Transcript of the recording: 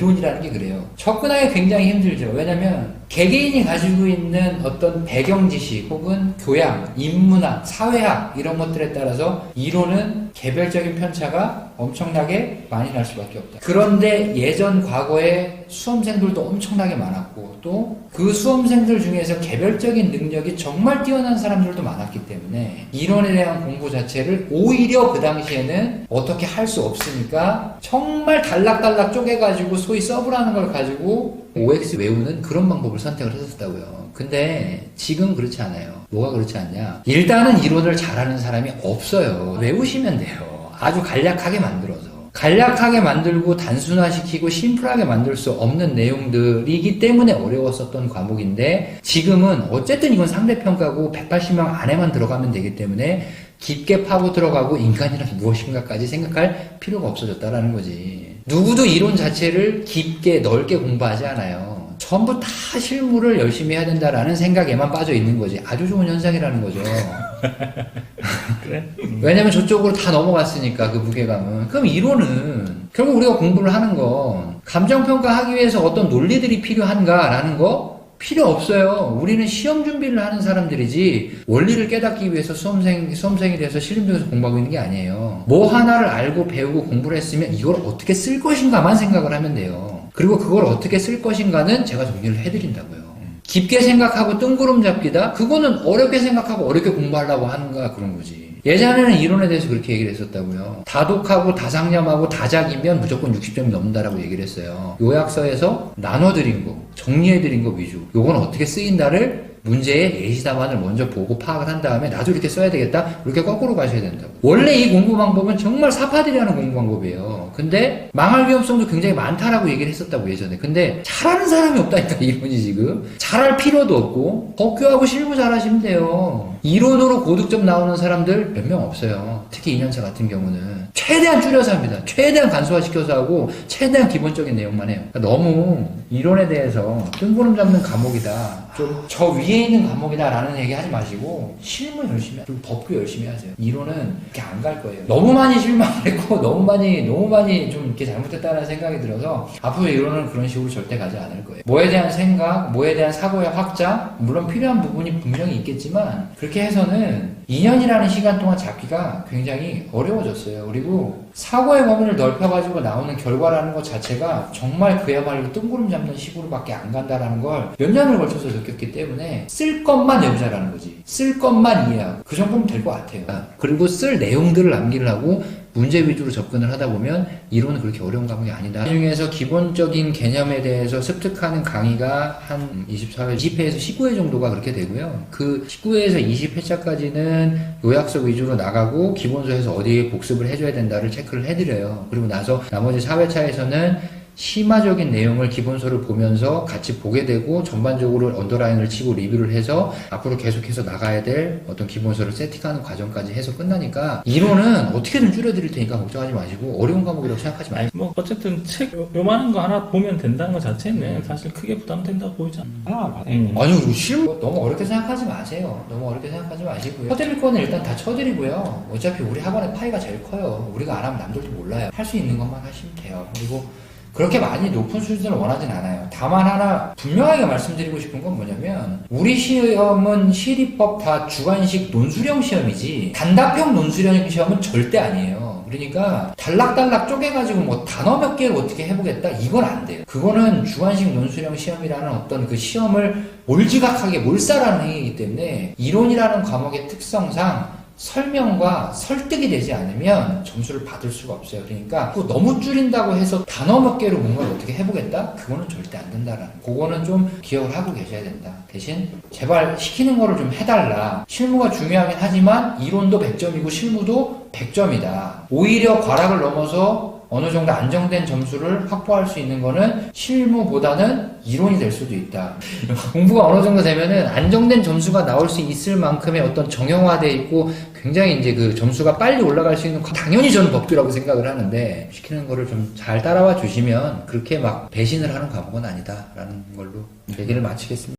이론이라는 게 그래요. 접근하기 굉장히 힘들죠. 왜냐면 개개인이 가지고 있는 어떤 배경 지식 혹은 교양, 인문학, 사회학 이런 것들에 따라서 이론은 개별적인 편차가 엄청나게 많이 날 수밖에 없다. 그런데 예전 과거에 수험생들도 엄청나게 많았고 또 그 수험생들 중에서 개별적인 능력이 정말 뛰어난 사람들도 많았기 때문에 이론에 대한 공부 자체를 오히려 그 당시에는 어떻게 할 수 없으니까 정말 단락단락 쪼개가지고 소위 서브라는 걸 가지고 OX 외우는 그런 방법을 선택을 했었다고요. 근데 지금 그렇지 않아요. 뭐가 그렇지 않냐? 일단은 이론을 잘하는 사람이 없어요. 외우시면 돼요. 아주 간략하게 만들어서. 간략하게 만들고 단순화시키고 심플하게 만들 수 없는 내용들이기 때문에 어려웠었던 과목인데 지금은 어쨌든 이건 상대평가고 180명 안에만 들어가면 되기 때문에 깊게 파고 들어가고 인간이란 무엇인가까지 생각할 필요가 없어졌다라는 거지. 누구도 이론 자체를 깊게 넓게 공부하지 않아요. 전부 다 실무를 열심히 해야 된다라는 생각에만 빠져 있는 거지. 아주 좋은 현상이라는 거죠. 그래? 왜냐면 저쪽으로 다 넘어갔으니까 그 무게감은. 그럼 이론은 결국 우리가 공부를 하는 건 감정평가하기 위해서 어떤 논리들이 필요한가라는 거 필요 없어요. 우리는 시험 준비를 하는 사람들이지 원리를 깨닫기 위해서 수험생이 돼서 신림동에서 공부하고 있는 게 아니에요. 뭐 하나를 알고 배우고 공부를 했으면 이걸 어떻게 쓸 것인가만 생각을 하면 돼요. 그리고 그걸 어떻게 쓸 것인가는 제가 정리를 해드린다고요. 깊게 생각하고 뜬구름 잡기다? 그거는 어렵게 생각하고 어렵게 공부하려고 하는가 그런 거지. 예전에는 이론에 대해서 그렇게 얘기를 했었다고요. 다독하고 다상념하고 다작이면 무조건 60점이 넘는다라고 얘기를 했어요. 요약서에서 나눠드린 거, 정리해드린 거 위주. 요건 어떻게 쓰인다를 문제의 예시답안을 먼저 보고 파악을 한 다음에 나도 이렇게 써야 되겠다. 이렇게 거꾸로 가셔야 된다고. 원래 이 공부 방법은 정말 사파들이 하는 공부 방법이에요. 근데 망할 위험성도 굉장히 많다라고 얘기를 했었다고 예전에. 근데 잘하는 사람이 없다니까 이론이 지금. 잘할 필요도 없고 법교하고 실무 잘하시면 돼요. 이론으로 고득점 나오는 사람들 몇 명 없어요. 특히 2년차 같은 경우는. 최대한 줄여서 합니다. 최대한 간소화시켜서 하고 최대한 기본적인 내용만 해요. 그러니까 너무 이론에 대해서 뜬구름 잡는 과목이다. 좀 저 위에 있는 과목이다라는 얘기 하지 마시고 실무 열심히 하세요. 그리고 법규 열심히 하세요. 이론은 이렇게 안 갈 거예요. 너무 많이 실망했고 너무 많이 좀 이렇게 잘못했다는 생각이 들어서 앞으로 이론은 그런 식으로 절대 가지 않을 거예요. 뭐에 대한 생각, 뭐에 대한 사고의 확장, 물론 필요한 부분이 분명히 있겠지만 그렇게 해서는 2년이라는 시간 동안 잡기가 굉장히 어려워졌어요. 그리고 사고의 범위를 넓혀가지고 나오는 결과라는 것 자체가 정말 그야말로 뜬구름 잡는 식으로밖에 안 간다라는 걸 몇 년을 걸쳐서 느꼈기 때문에 쓸 것만 외우자라는 거지. 쓸 것만 이해하고 그 정도면 될 것 같아요. 그리고 쓸 내용들을 암기하고 문제 위주로 접근을 하다 보면 이론은 그렇게 어려운 과목이 아니다. 이 중에서 기본적인 개념에 대해서 습득하는 강의가 한 24회, 20회에서 19회 정도가 그렇게 되고요. 그 19회에서 20회차까지는 요약서 위주로 나가고 기본서에서 어디에 복습을 해줘야 된다를 체크를 해드려요. 그리고 나서 나머지 4회차에서는 심화적인 내용을 기본서를 보면서 같이 보게 되고 전반적으로 언더라인을 치고 리뷰를 해서 앞으로 계속해서 나가야 될 어떤 기본서를 세팅하는 과정까지 해서 끝나니까 이론은 어떻게든 줄여드릴 테니까 걱정하지 마시고 어려운 과목이라고 생각하지 마시고 뭐 어쨌든 책 요만한 거 하나 보면 된다는 것 자체는 사실 크게 부담된다고 보이지 않아. 아니 실무 너무 어렵게 생각하지 마세요. 너무 어렵게 생각하지 마시고요. 쳐드릴 거는 일단 다 쳐드리고요. 어차피 우리 학원의 파이가 제일 커요. 우리가 안 하면 남들도 몰라요. 할 수 있는 것만 하시면 돼요. 그리고 그렇게 많이 높은 수준을 원하진 않아요. 다만 하나 분명하게 말씀드리고 싶은 건 뭐냐면 우리 시험은 시리법 다 주관식 논술형 시험이지 단답형 논술형 시험은 절대 아니에요. 그러니까 단락단락 쪼개가지고 뭐 단어 몇 개를 어떻게 해보겠다 이건 안 돼요. 그거는 주관식 논술형 시험이라는 어떤 그 시험을 몰지각하게 몰살하는 행위이기 때문에 이론이라는 과목의 특성상 설명과 설득이 되지 않으면 점수를 받을 수가 없어요. 그러니까 또 너무 줄인다고 해서 단어 몇 개로 뭔가를 어떻게 해보겠다? 그거는 절대 안 된다라는 그거는 좀 기억을 하고 계셔야 된다. 대신 제발 시키는 거를 좀 해달라. 실무가 중요하긴 하지만 이론도 100점이고 실무도 100점이다. 오히려 과락을 넘어서 어느 정도 안정된 점수를 확보할 수 있는 거는 실무보다는 이론이 될 수도 있다. 공부가 어느 정도 되면은 안정된 점수가 나올 수 있을 만큼의 어떤 정형화되어 있고 굉장히 이제 그 점수가 빨리 올라갈 수 있는 당연히 저는 법규라고 생각을 하는데 시키는 거를 좀 잘 따라와 주시면 그렇게 막 배신을 하는 과목은 아니다라는 걸로 얘기를 마치겠습니다.